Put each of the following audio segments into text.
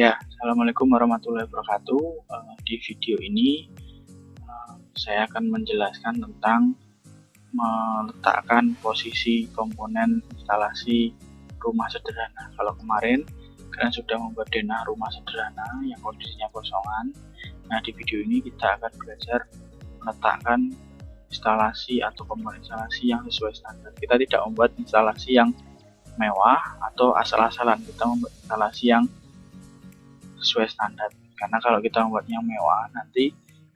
Ya, Assalamualaikum warahmatullahi wabarakatuh. Di video ini saya akan menjelaskan tentang meletakkan posisi komponen instalasi rumah sederhana. Kalau kemarin kalian sudah membuat denah rumah sederhana yang kondisinya kosongan. Nah, di video ini kita akan belajar meletakkan instalasi atau komponen instalasi yang sesuai standar. Kita tidak membuat instalasi yang mewah atau asal-asalan, kita membuat instalasi yang sesuai standar. Karena kalau kita membuat yang mewah, nanti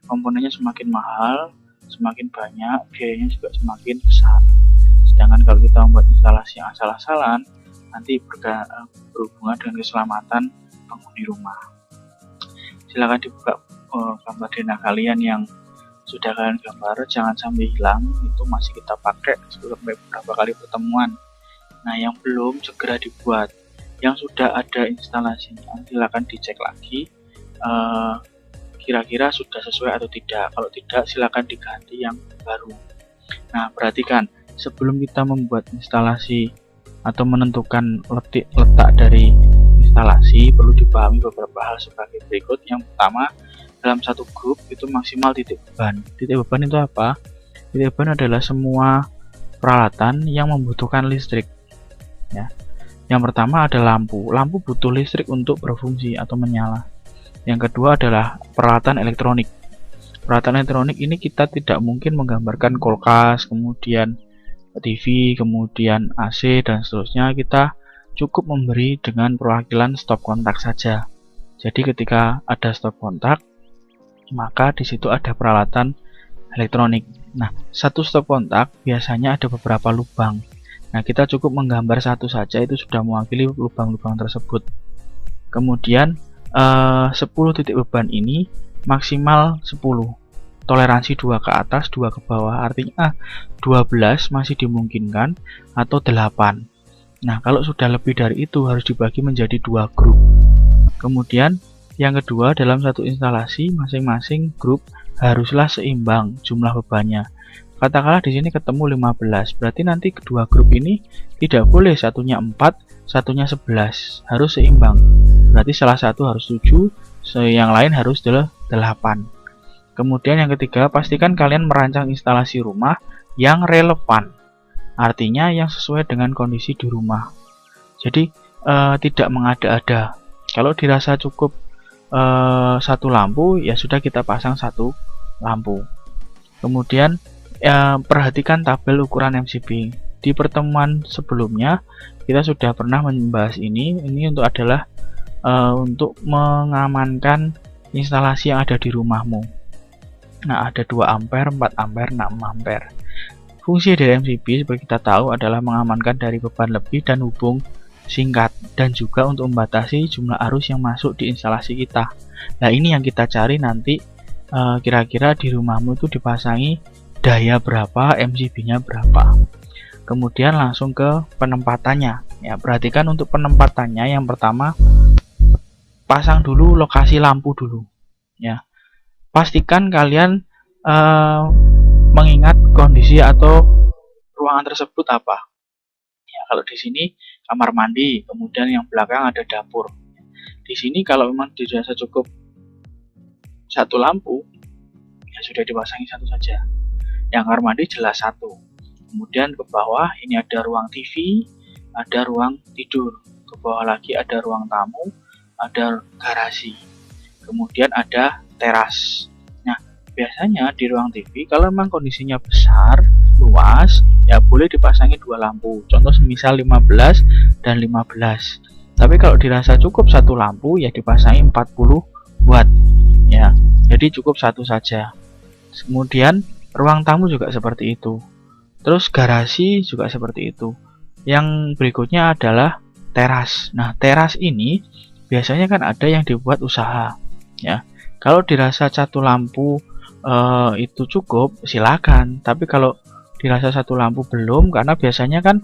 komponennya semakin mahal, semakin banyak, biayanya juga semakin besar. Sedangkan kalau kita membuat instalasi yang asal-asalan, nanti berhubungan dengan keselamatan penghuni rumah. Silakan dibuka gambar denah kalian yang sudah kalian gambar, jangan sampai hilang, itu masih kita pakai sampai beberapa kali pertemuan. Nah, yang belum segera dibuat. Yang sudah ada instalasinya, silakan dicek lagi kira-kira sudah sesuai atau tidak. Kalau tidak, silakan diganti yang baru. Nah, perhatikan, sebelum kita membuat instalasi atau menentukan letak dari instalasi, perlu dipahami beberapa hal sebagai berikut. Yang pertama, dalam satu grup itu maksimal titik beban. Titik beban itu apa? Titik beban adalah semua peralatan yang membutuhkan listrik, ya. Yang pertama ada lampu. Lampu butuh listrik untuk berfungsi atau menyala. Yang kedua adalah peralatan elektronik. Peralatan elektronik ini kita tidak mungkin menggambarkan kulkas, kemudian TV, kemudian AC, dan seterusnya. Kita cukup memberi dengan perwakilan stop kontak saja. Jadi ketika ada stop kontak, maka di situ ada peralatan elektronik. Nah, satu stop kontak biasanya ada beberapa lubang. Nah, kita cukup menggambar satu saja, itu sudah mewakili lubang-lubang tersebut. Kemudian 10 titik beban ini maksimal 10. Toleransi 2 ke atas, 2 ke bawah. Artinya 12 masih dimungkinkan atau 8. Nah, kalau sudah lebih dari itu harus dibagi menjadi 2 grup. Kemudian yang kedua, dalam satu instalasi masing-masing grup haruslah seimbang jumlah bebannya. Katakanlah di sini ketemu 15, berarti nanti kedua grup ini tidak boleh satunya 4, satunya 11, harus seimbang. Berarti salah satu harus 7, yang lain harus 8. Kemudian yang ketiga, pastikan kalian merancang instalasi rumah yang relevan. Artinya yang sesuai dengan kondisi di rumah. Jadi tidak mengada-ada. Kalau dirasa cukup satu lampu, ya sudah kita pasang satu lampu. Kemudian perhatikan tabel ukuran MCB. Di pertemuan sebelumnya kita sudah pernah membahas ini. Ini adalah untuk mengamankan instalasi yang ada di rumahmu. Nah, ada 2 ampere, 4 ampere, 6 ampere. Fungsi dari MCB seperti kita tahu adalah mengamankan dari beban lebih dan hubung singkat, dan juga untuk membatasi jumlah arus yang masuk di instalasi kita. Nah, ini yang kita cari nanti, kira-kira di rumahmu itu dipasangi daya berapa, MCB-nya berapa. Kemudian langsung ke penempatannya. Ya, perhatikan untuk penempatannya, yang pertama pasang dulu lokasi lampu dulu. Ya, pastikan kalian mengingat kondisi atau ruangan tersebut apa. Ya, kalau di sini kamar mandi, kemudian yang belakang ada dapur. Di sini kalau memang dirasa cukup satu lampu, ya sudah dipasangi satu saja. Yang kamar mandi jelas satu. Kemudian ke bawah ini ada ruang TV, ada ruang tidur. Ke bawah lagi ada ruang tamu, ada garasi. Kemudian ada teras. Nah, biasanya di ruang TV kalau memang kondisinya besar, luas, ya boleh dipasangi 2 lampu. Contoh semisal 15 dan 15. Tapi kalau dirasa cukup satu lampu, ya dipasangi 40 watt. Ya, jadi cukup satu saja. Kemudian ruang tamu juga seperti itu. Terus garasi juga seperti itu. Yang berikutnya adalah teras. Nah, teras ini biasanya kan ada yang dibuat usaha. Ya, kalau dirasa satu lampu itu cukup, silakan. Tapi kalau dirasa satu lampu belum, karena biasanya kan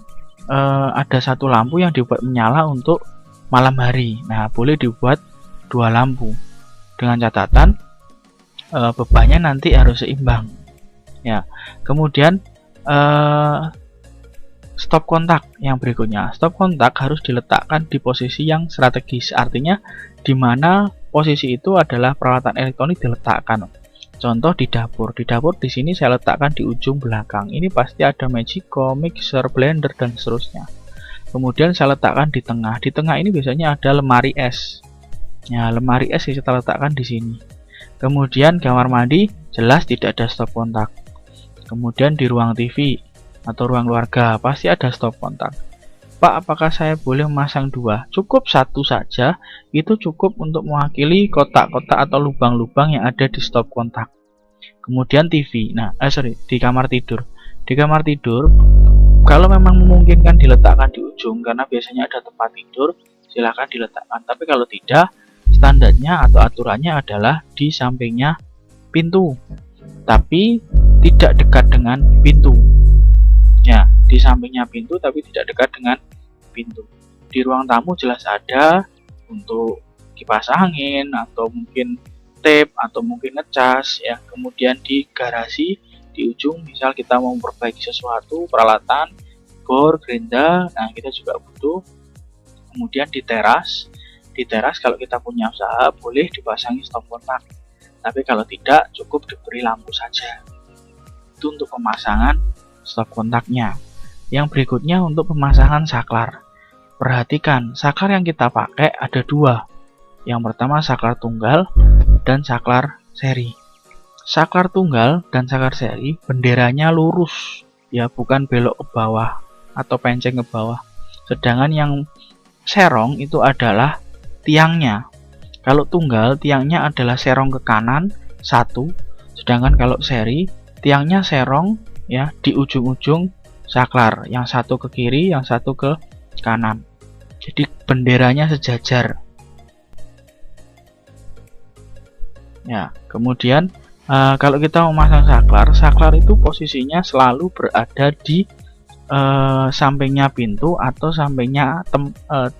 ada satu lampu yang dibuat menyala untuk malam hari. Nah, boleh dibuat 2 lampu. Dengan catatan bebannya nanti harus seimbang. Ya, kemudian stop kontak yang berikutnya. Stop kontak harus diletakkan di posisi yang strategis, artinya di mana posisi itu adalah peralatan elektronik diletakkan. Contoh di dapur. Di dapur di sini saya letakkan di ujung belakang. Ini pasti ada Magico, mixer, blender dan seterusnya. Kemudian saya letakkan di tengah. Di tengah ini biasanya ada lemari es. Ya, lemari es kita letakkan di sini. Kemudian kamar mandi jelas tidak ada stop kontak. Kemudian di ruang TV atau ruang keluarga pasti ada stop kontak. Pak, apakah saya boleh memasang 2? Cukup 1 saja, itu cukup untuk mewakili kotak-kotak atau lubang-lubang yang ada di stop kontak. Kemudian TV, di kamar tidur. Di kamar tidur, kalau memang memungkinkan diletakkan di ujung, karena biasanya ada tempat tidur, silahkan diletakkan. Tapi kalau tidak, standarnya atau aturannya adalah di sampingnya pintu, tapi tidak dekat dengan pintu. Ya, di sampingnya pintu tapi tidak dekat dengan pintu. Di ruang tamu jelas ada untuk kipas angin atau mungkin tape atau mungkin ngecas ya. Kemudian di garasi di ujung misal kita mau memperbaiki sesuatu, peralatan, bor, gerinda, nah kita juga butuh. Kemudian di teras kalau kita punya usaha boleh dipasangi stop kontak. Tapi kalau tidak cukup diberi lampu saja. Itu untuk pemasangan stop kontaknya. Yang berikutnya untuk pemasangan saklar. Perhatikan, saklar yang kita pakai ada 2. Yang pertama saklar tunggal dan saklar seri. Saklar tunggal dan saklar seri benderanya lurus, ya bukan belok ke bawah atau penceng ke bawah. Sedangkan yang serong itu adalah tiangnya. Kalau tunggal tiangnya adalah serong ke kanan 1, sedangkan kalau seri tiangnya serong ya di ujung-ujung saklar, yang 1 ke kiri, yang 1 ke kanan. Jadi benderanya sejajar. Ya, kemudian kalau kita memasang saklar itu posisinya selalu berada di sampingnya pintu atau sampingnya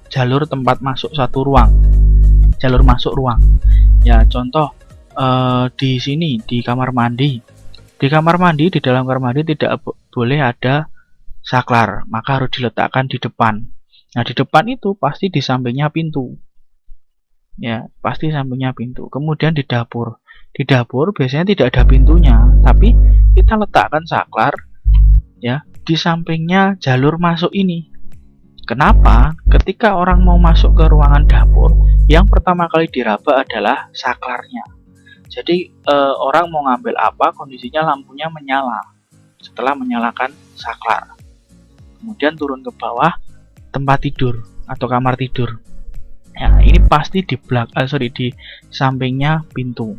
jalur tempat masuk satu ruang. Jalur masuk ruang. Ya, contoh di sini di kamar mandi. Di kamar mandi, di dalam kamar mandi tidak boleh ada saklar, maka harus diletakkan di depan. Nah, di depan itu pasti di sampingnya pintu. Ya, pasti sampingnya pintu. Kemudian di dapur. Di dapur biasanya tidak ada pintunya, tapi kita letakkan saklar ya di sampingnya jalur masuk ini. Kenapa? Ketika orang mau masuk ke ruangan dapur, yang pertama kali diraba adalah saklarnya. Jadi orang mau ngambil apa, kondisinya lampunya menyala setelah menyalakan saklar. Kemudian turun ke bawah tempat tidur atau kamar tidur. Ya, ini pasti di di sampingnya pintu.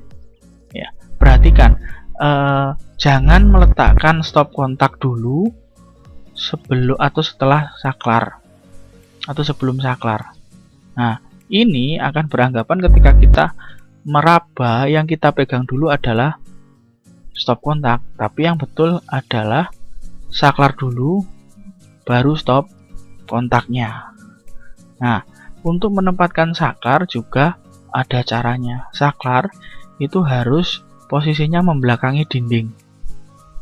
Ya, perhatikan, jangan meletakkan stop kontak dulu sebelum atau setelah saklar atau sebelum saklar. Nah, ini akan beranggapan ketika kita meraba yang kita pegang dulu adalah stop kontak, tapi yang betul adalah saklar dulu baru stop kontaknya. Nah, untuk menempatkan saklar juga ada caranya. Saklar itu harus posisinya membelakangi dinding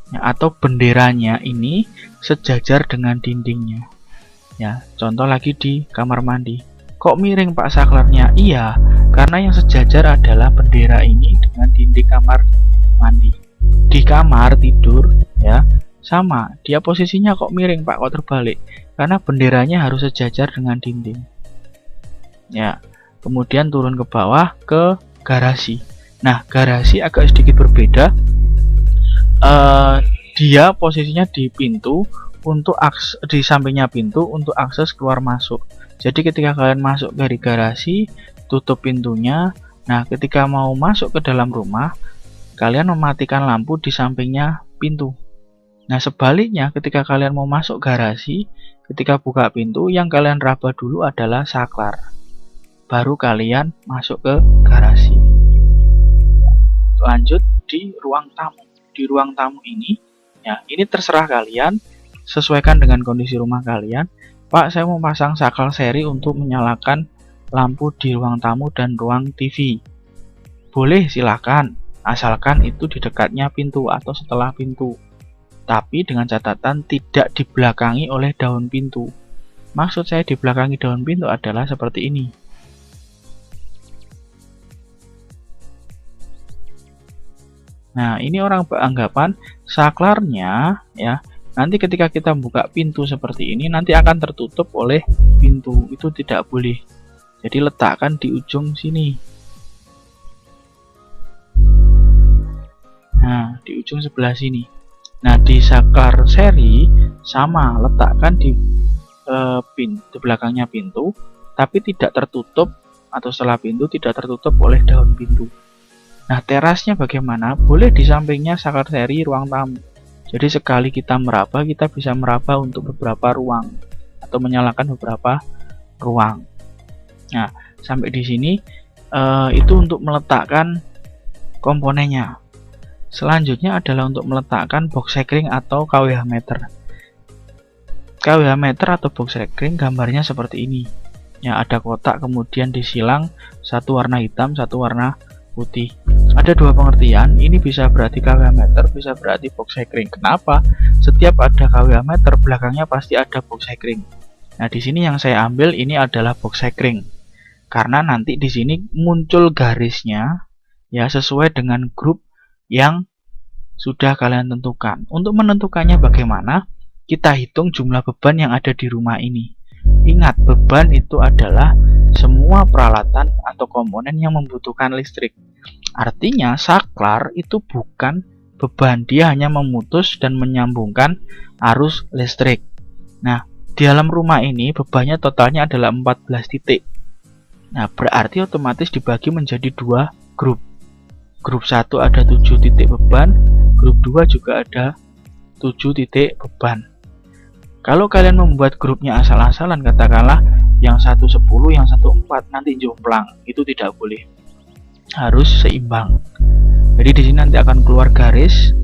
ya, atau benderanya ini sejajar dengan dindingnya. Ya, contoh lagi di kamar mandi. Kok miring Pak saklarnya? Iya, karena yang sejajar adalah bendera ini dengan dinding kamar mandi. Di kamar tidur ya sama, dia posisinya kok miring Pak, kok terbalik? Karena benderanya harus sejajar dengan dinding. Ya, kemudian turun ke bawah ke garasi. Nah, garasi agak sedikit berbeda. Dia posisinya di pintu untuk di sampingnya pintu untuk akses keluar masuk. Jadi ketika kalian masuk dari garasi, tutup pintunya. Nah, ketika mau masuk ke dalam rumah, kalian mematikan lampu di sampingnya pintu. Nah, sebaliknya ketika kalian mau masuk garasi, ketika buka pintu, yang kalian raba dulu adalah saklar. Baru kalian masuk ke garasi. Lanjut di ruang tamu. Di ruang tamu ini, ya ini terserah kalian, sesuaikan dengan kondisi rumah kalian. Pak, saya mau pasang saklar seri untuk menyalakan lampu di ruang tamu dan ruang TV. Boleh, silakan, asalkan itu di dekatnya pintu atau setelah pintu. tapi dengan catatan tidak dibelakangi oleh daun pintu. Maksud saya dibelakangi daun pintu adalah seperti ini. Nah, ini orang beranggapan saklarnya ya, nanti ketika kita buka pintu seperti ini nanti akan tertutup oleh pintu. Itu tidak boleh. Jadi letakkan di ujung sini. Nah, di ujung sebelah sini. Nah, di saklar seri sama, letakkan di belakangnya pintu, tapi tidak tertutup atau setelah pintu tidak tertutup oleh daun pintu. Nah, terasnya bagaimana? Boleh di sampingnya saklar seri ruang tamu. Jadi sekali kita meraba, kita bisa meraba untuk beberapa ruang atau menyalakan beberapa ruang. Nah, sampai di sini itu untuk meletakkan komponennya. Selanjutnya adalah untuk meletakkan box sekring atau KWH meter. KWH meter atau box sekring gambarnya seperti ini. Ya, ada kotak kemudian disilang satu warna hitam, satu warna putih. Ada dua pengertian, ini bisa berarti KWH meter, bisa berarti box sekring. Kenapa? Setiap ada KWH meter belakangnya pasti ada box sekring. Nah, di sini yang saya ambil ini adalah box sekring. Karena nanti di sini muncul garisnya ya sesuai dengan grup yang sudah kalian tentukan. Untuk menentukannya bagaimana? Kita hitung jumlah beban yang ada di rumah ini. Ingat, beban itu adalah semua peralatan atau komponen yang membutuhkan listrik. Artinya saklar itu bukan beban, dia hanya memutus dan menyambungkan arus listrik. Nah, di dalam rumah ini bebannya totalnya adalah 14 titik. Nah, berarti otomatis dibagi menjadi dua grup. Grup 1 ada 7 titik beban, grup 2 juga ada 7 titik beban. Kalau kalian membuat grupnya asal-asalan, katakanlah yang satu 10, yang satu 4, nanti jomplang, itu tidak boleh. Harus seimbang. Jadi di sini nanti akan keluar garis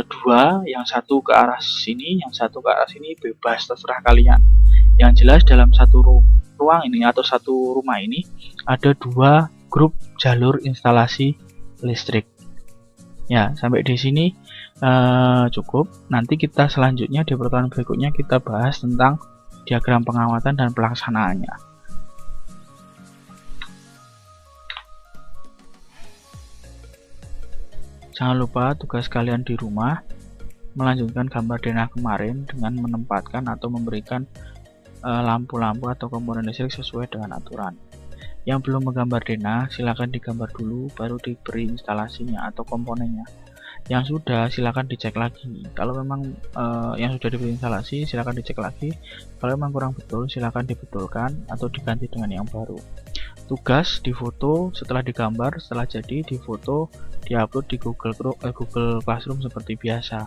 dua, yang satu ke arah sini, yang satu ke arah sini, bebas terserah kalian. Yang jelas dalam satu ruang ini atau satu rumah ini ada dua grup jalur instalasi listrik. Ya, sampai di sini cukup. Nanti kita selanjutnya di pertemuan berikutnya kita bahas tentang diagram pengamatan dan pelaksanaannya. Jangan lupa tugas kalian di rumah melanjutkan gambar denah kemarin dengan menempatkan atau memberikan lampu-lampu atau komponen listrik sesuai dengan aturan. Yang belum menggambar denah silakan digambar dulu baru diberi instalasinya atau komponennya. Yang sudah silakan dicek lagi. Kalau memang yang sudah diberi instalasi silakan dicek lagi. Kalau memang kurang betul silakan dibetulkan atau diganti dengan yang baru. Tugas difoto setelah digambar, setelah jadi difoto, diupload di Google Classroom seperti biasa.